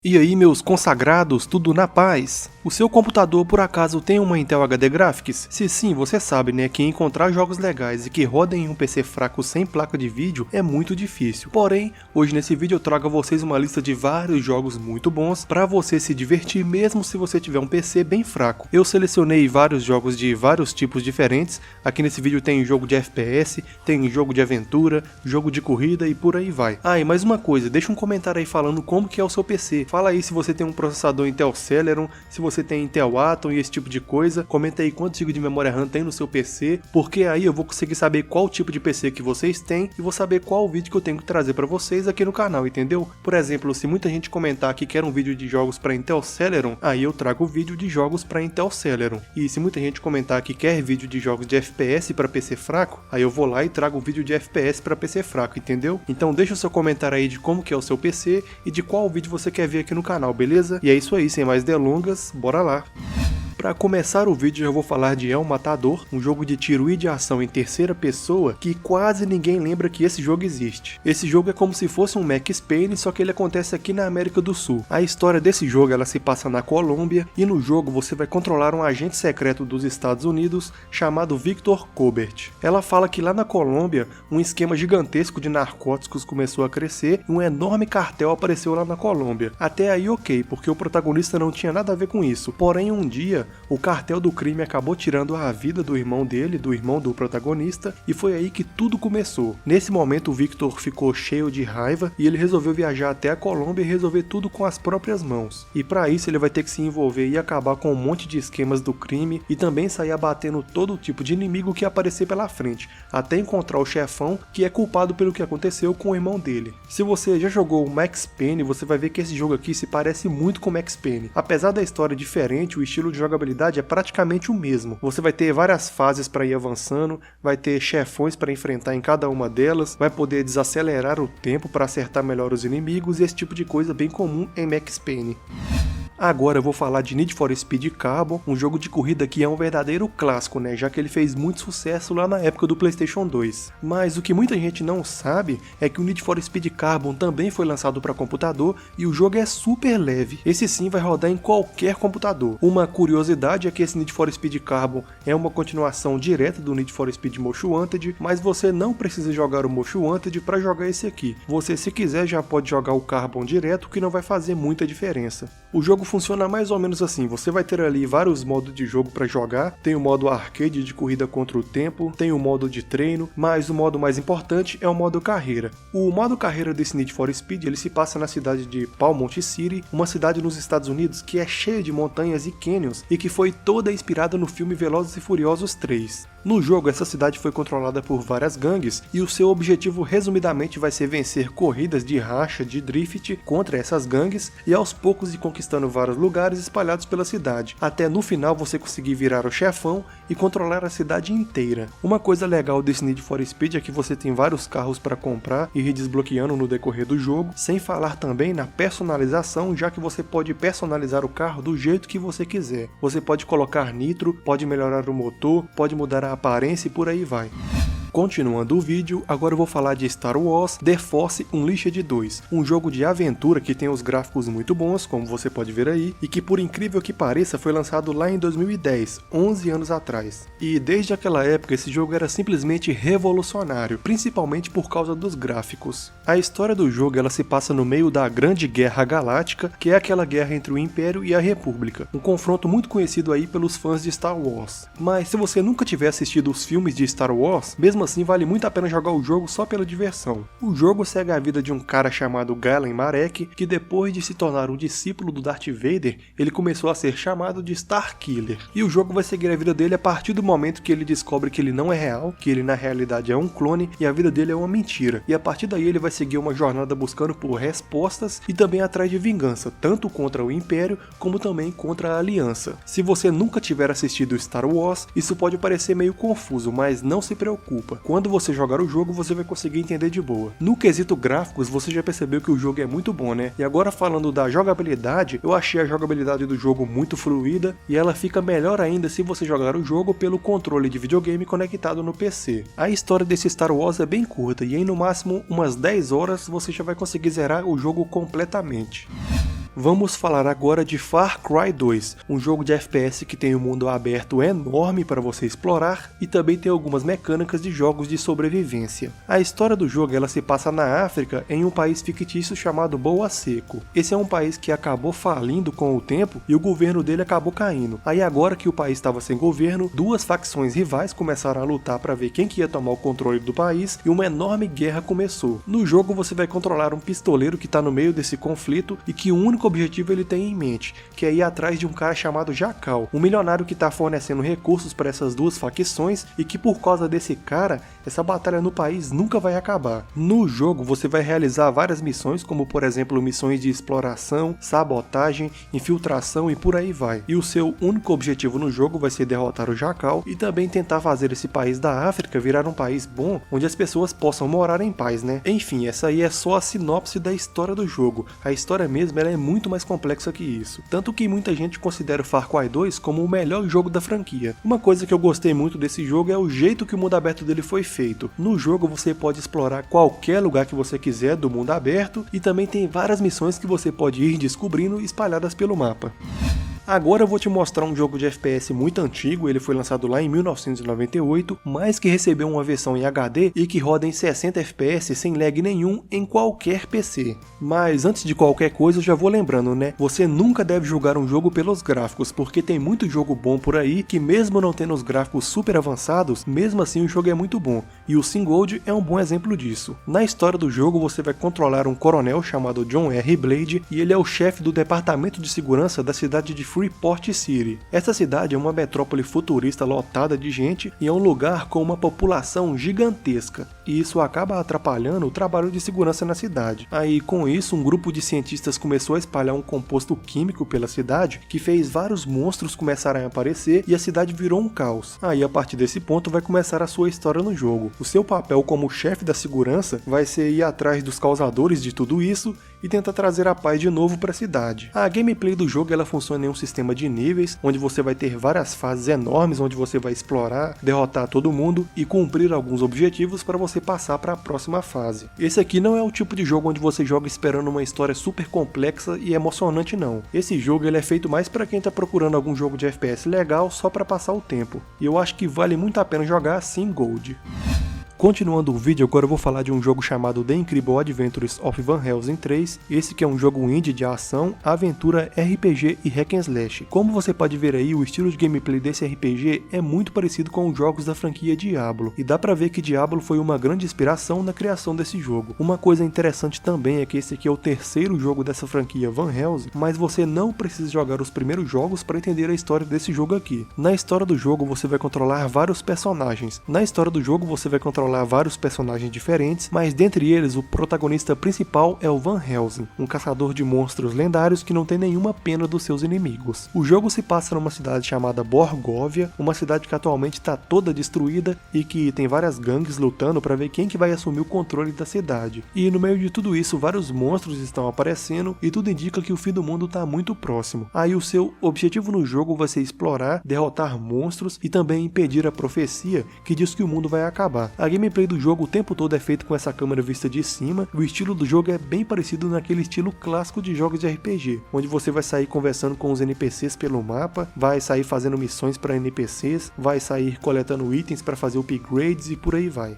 E aí, meus consagrados, tudo na paz? O seu computador por acaso tem uma Intel HD Graphics? Se sim, você sabe, né, que encontrar jogos legais e que rodem em um PC fraco sem placa de vídeo é muito difícil. Porém, hoje nesse vídeo eu trago a vocês uma lista de vários jogos muito bons para você se divertir mesmo se você tiver um PC bem fraco. Eu selecionei vários jogos de vários tipos diferentes. Aqui nesse vídeo tem jogo de FPS, tem jogo de aventura, jogo de corrida e por aí vai. Ah, e mais uma coisa, deixa um comentário aí falando como que é o seu PC. Fala aí se você tem um processador Intel Celeron, se você tem Intel Atom e esse tipo de coisa. Comenta aí quantos GB de memória RAM tem no seu PC, porque aí eu vou conseguir saber qual tipo de PC que vocês têm e vou saber qual vídeo que eu tenho que trazer para vocês aqui no canal, entendeu? Por exemplo, se muita gente comentar que quer um vídeo de jogos para Intel Celeron, aí eu trago o vídeo de jogos para Intel Celeron. E se muita gente comentar que quer vídeo de jogos de FPS para PC fraco, aí eu vou lá e trago o vídeo de FPS para PC fraco, entendeu? Então deixa o seu comentário aí de como que é o seu PC e de qual vídeo você quer ver aqui no canal, beleza? E é isso aí, sem mais delongas, bora lá! Para começar o vídeo eu vou falar de El Matador, um jogo de tiro e de ação em terceira pessoa que quase ninguém lembra que esse jogo existe. Esse jogo é como se fosse um Max Payne, só que ele acontece aqui na América do Sul. A história desse jogo ela se passa na Colômbia e no jogo você vai controlar um agente secreto dos Estados Unidos chamado Victor Cobert. Ela fala que lá na Colômbia um esquema gigantesco de narcóticos começou a crescer e um enorme cartel apareceu lá na Colômbia. Até aí ok, porque o protagonista não tinha nada a ver com isso. Porém um dia o cartel do crime acabou tirando a vida do irmão dele, do irmão do protagonista, e foi aí que tudo começou. Nesse momento o Victor ficou cheio de raiva e ele resolveu viajar até a Colômbia e resolver tudo com as próprias mãos. E para isso ele vai ter que se envolver e acabar com um monte de esquemas do crime e também sair abatendo todo tipo de inimigo que aparecer pela frente, até encontrar o chefão que é culpado pelo que aconteceu com o irmão dele. Se você já jogou o Max Payne, você vai ver que esse jogo aqui se parece muito com o Max Payne. Apesar da história diferente, o estilo de jogabilidade é praticamente o mesmo. Você vai ter várias fases para ir avançando, vai ter chefões para enfrentar em cada uma delas, vai poder desacelerar o tempo para acertar melhor os inimigos e esse tipo de coisa bem comum em Max Payne. Agora eu vou falar de Need for Speed Carbon, um jogo de corrida que é um verdadeiro clássico, né, já que ele fez muito sucesso lá na época do PlayStation 2. Mas o que muita gente não sabe é que o Need for Speed Carbon também foi lançado para computador e o jogo é super leve. Esse sim vai rodar em qualquer computador. Uma curiosidade é que esse Need for Speed Carbon é uma continuação direta do Need for Speed Most Wanted, mas você não precisa jogar o Most Wanted para jogar esse aqui. Você, se quiser, já pode jogar o Carbon direto, que não vai fazer muita diferença. O jogo funciona mais ou menos assim, você vai ter ali vários modos de jogo para jogar, tem o modo arcade de corrida contra o tempo, tem o modo de treino, mas o modo mais importante é o modo carreira. O modo carreira desse Need for Speed ele se passa na cidade de Palmont City, uma cidade nos Estados Unidos que é cheia de montanhas e canyons e que foi toda inspirada no filme Velozes e Furiosos 3. No jogo, essa cidade foi controlada por várias gangues e o seu objetivo resumidamente vai ser vencer corridas de racha, de drift contra essas gangues e aos poucos ir conquistando vários lugares espalhados pela cidade, até no final você conseguir virar o chefão e controlar a cidade inteira. Uma coisa legal desse Need for Speed é que você tem vários carros para comprar e ir desbloqueando no decorrer do jogo, sem falar também na personalização, já que você pode personalizar o carro do jeito que você quiser. Você pode colocar nitro, pode melhorar o motor, pode mudar a aparência e por aí vai. Continuando o vídeo, agora eu vou falar de Star Wars The Force Unleashed 2, um jogo de aventura que tem os gráficos muito bons, como você pode ver aí, e que por incrível que pareça foi lançado lá em 2010, 11 anos atrás. E desde aquela época esse jogo era simplesmente revolucionário, principalmente por causa dos gráficos. A história do jogo ela se passa no meio da Grande Guerra Galáctica, que é aquela guerra entre o Império e a República, um confronto muito conhecido aí pelos fãs de Star Wars. Mas se você nunca tiver assistido os filmes de Star Wars, mesmo assim vale muito a pena jogar o jogo só pela diversão. O jogo segue a vida de um cara chamado Galen Marek, que depois de se tornar um discípulo do Darth Vader, ele começou a ser chamado de Starkiller. E o jogo vai seguir a vida dele a partir do momento que ele descobre que ele não é real, que ele na realidade é um clone e a vida dele é uma mentira. E a partir daí ele vai seguir uma jornada buscando por respostas e também atrás de vingança, tanto contra o Império como também contra a Aliança. Se você nunca tiver assistido Star Wars, isso pode parecer meio confuso, mas não se preocupe. Quando você jogar o jogo, você vai conseguir entender de boa. No quesito gráficos, você já percebeu que o jogo é muito bom, né? E agora falando da jogabilidade, eu achei a jogabilidade do jogo muito fluida e ela fica melhor ainda se você jogar o jogo pelo controle de videogame conectado no PC. A história desse Star Wars é bem curta e em no máximo umas 10 horas você já vai conseguir zerar o jogo completamente. Vamos falar agora de Far Cry 2, um jogo de FPS que tem um mundo aberto enorme para você explorar e também tem algumas mecânicas de jogos de sobrevivência. A história do jogo ela se passa na África, em um país fictício chamado Boa Seco. Esse é um país que acabou falindo com o tempo e o governo dele acabou caindo. Aí agora que o país estava sem governo, duas facções rivais começaram a lutar para ver quem que ia tomar o controle do país e uma enorme guerra começou. No jogo você vai controlar um pistoleiro que está no meio desse conflito e que o único objetivo ele tem em mente, que é ir atrás de um cara chamado Jacal, um milionário que está fornecendo recursos para essas duas facções e que por causa desse cara, essa batalha no país nunca vai acabar. No jogo você vai realizar várias missões, como por exemplo missões de exploração, sabotagem, infiltração e por aí vai. E o seu único objetivo no jogo vai ser derrotar o Jacal e também tentar fazer esse país da África virar um país bom, onde as pessoas possam morar em paz, né? Enfim, essa aí é só a sinopse da história do jogo. A história mesmo ela é muito mais complexa que isso. Tanto que muita gente considera o Far Cry 2 como o melhor jogo da franquia. Uma coisa que eu gostei muito desse jogo é o jeito que o mundo aberto dele foi feito. No jogo você pode explorar qualquer lugar que você quiser do mundo aberto e também tem várias missões que você pode ir descobrindo espalhadas pelo mapa. Agora eu vou te mostrar um jogo de FPS muito antigo, ele foi lançado lá em 1998, mas que recebeu uma versão em HD e que roda em 60 FPS sem lag nenhum em qualquer PC. Mas antes de qualquer coisa eu já vou lembrando, né? Você nunca deve julgar um jogo pelos gráficos, porque tem muito jogo bom por aí que mesmo não tendo os gráficos super avançados, mesmo assim o jogo é muito bom. E o SimGold é um bom exemplo disso. Na história do jogo você vai controlar um coronel chamado John R. Blade e ele é o chefe do departamento de segurança da cidade de Freeport City. Essa cidade é uma metrópole futurista lotada de gente e é um lugar com uma população gigantesca, e isso acaba atrapalhando o trabalho de segurança na cidade. Aí com isso um grupo de cientistas começou a espalhar um composto químico pela cidade que fez vários monstros começarem a aparecer e a cidade virou um caos. Aí a partir desse ponto vai começar a sua história no jogo. O seu papel como chefe da segurança vai ser ir atrás dos causadores de tudo isso e tentar trazer a paz de novo para a cidade. A gameplay do jogo ela funciona em um sistema de níveis, onde você vai ter várias fases enormes, onde você vai explorar, derrotar todo mundo e cumprir alguns objetivos para você passar para a próxima fase. Esse aqui não é o tipo de jogo onde você joga esperando uma história super complexa e emocionante não. Esse jogo ele é feito mais para quem está procurando algum jogo de FPS legal só para passar o tempo. E eu acho que vale muito a pena jogar SimGold. Continuando o vídeo, agora eu vou falar de um jogo chamado The Incredible Adventures of Van Helsing 3, esse que é um jogo indie de ação, aventura, RPG e hack and slash. Como você pode ver aí, o estilo de gameplay desse RPG é muito parecido com os jogos da franquia Diablo, e dá pra ver que Diablo foi uma grande inspiração na criação desse jogo. Uma coisa interessante também é que esse aqui é o terceiro jogo dessa franquia Van Helsing, mas você não precisa jogar os primeiros jogos para entender a história desse jogo aqui. Na história do jogo você vai controlar vários personagens. Na história do jogo você vai controlar vários personagens diferentes, mas dentre eles o protagonista principal é o Van Helsing, um caçador de monstros lendários que não tem nenhuma pena dos seus inimigos. O jogo se passa numa cidade chamada Borgovia, uma cidade que atualmente está toda destruída e que tem várias gangues lutando para ver quem que vai assumir o controle da cidade. E no meio de tudo isso vários monstros estão aparecendo e tudo indica que o fim do mundo está muito próximo. Aí o seu objetivo no jogo vai ser explorar, derrotar monstros e também impedir a profecia que diz que o mundo vai acabar. A gameplay do jogo o tempo todo é feito com essa câmera vista de cima, e o estilo do jogo é bem parecido naquele estilo clássico de jogos de RPG, onde você vai sair conversando com os NPCs pelo mapa, vai sair fazendo missões para NPCs, vai sair coletando itens para fazer upgrades e por aí vai.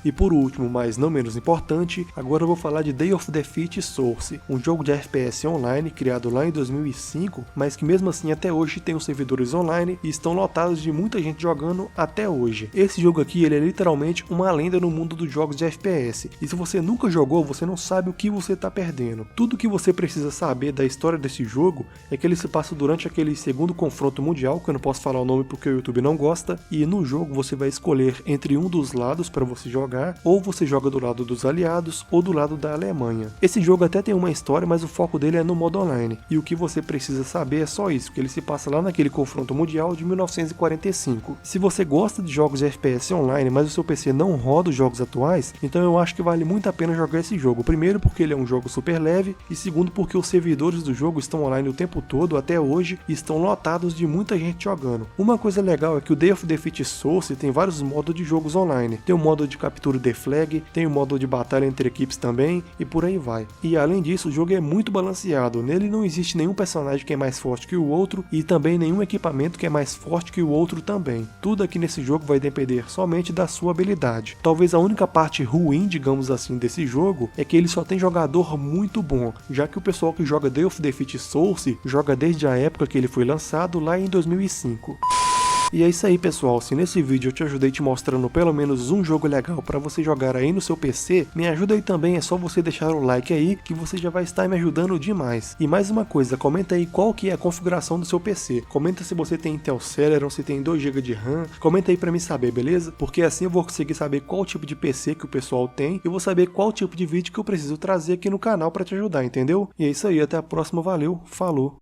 E por último, mas não menos importante, agora eu vou falar de Day of Defeat Source, um jogo de FPS online criado lá em 2005, mas que mesmo assim até hoje tem os servidores online e estão lotados de muita gente jogando até hoje. Esse jogo aqui ele é literalmente uma lenda no mundo dos jogos de FPS, e se você nunca jogou, você não sabe o que você está perdendo. Tudo que você precisa saber da história desse jogo é que ele se passa durante aquele segundo confronto mundial, que eu não posso falar o nome porque o YouTube não gosta, e no jogo você vai escolher entre um dos lados para você jogar, ou você joga do lado dos aliados ou do lado da Alemanha. Esse jogo até tem uma história, mas o foco dele é no modo online, e o que você precisa saber é só isso, que ele se passa lá naquele confronto mundial de 1945. Se você gosta de jogos de FPS online, mas o seu PC não roda os jogos atuais, então eu acho que vale muito a pena jogar esse jogo. Primeiro porque ele é um jogo super leve, e segundo porque os servidores do jogo estão online o tempo todo até hoje e estão lotados de muita gente jogando. Uma coisa legal é que o Day of Defeat Source tem vários modos de jogos online. Tem o modo de captura Capture the Flag, tem o modo de batalha entre equipes também, e por aí vai. E além disso, o jogo é muito balanceado, nele não existe nenhum personagem que é mais forte que o outro, e também nenhum equipamento que é mais forte que o outro também. Tudo aqui nesse jogo vai depender somente da sua habilidade. Talvez a única parte ruim, digamos assim, desse jogo, é que ele só tem jogador muito bom, já que o pessoal que joga Day of Defeat Source joga desde a época que ele foi lançado, lá em 2005. E é isso aí, pessoal, se nesse vídeo eu te ajudei te mostrando pelo menos um jogo legal para você jogar aí no seu PC, me ajuda aí também, é só você deixar o like aí que você já vai estar me ajudando demais. E mais uma coisa, comenta aí qual que é a configuração do seu PC, comenta se você tem Intel Celeron, se tem 2 GB de RAM, comenta aí para mim saber, beleza? Porque assim eu vou conseguir saber qual tipo de PC que o pessoal tem e vou saber qual tipo de vídeo que eu preciso trazer aqui no canal para te ajudar, entendeu? E é isso aí, até a próxima, valeu, falou!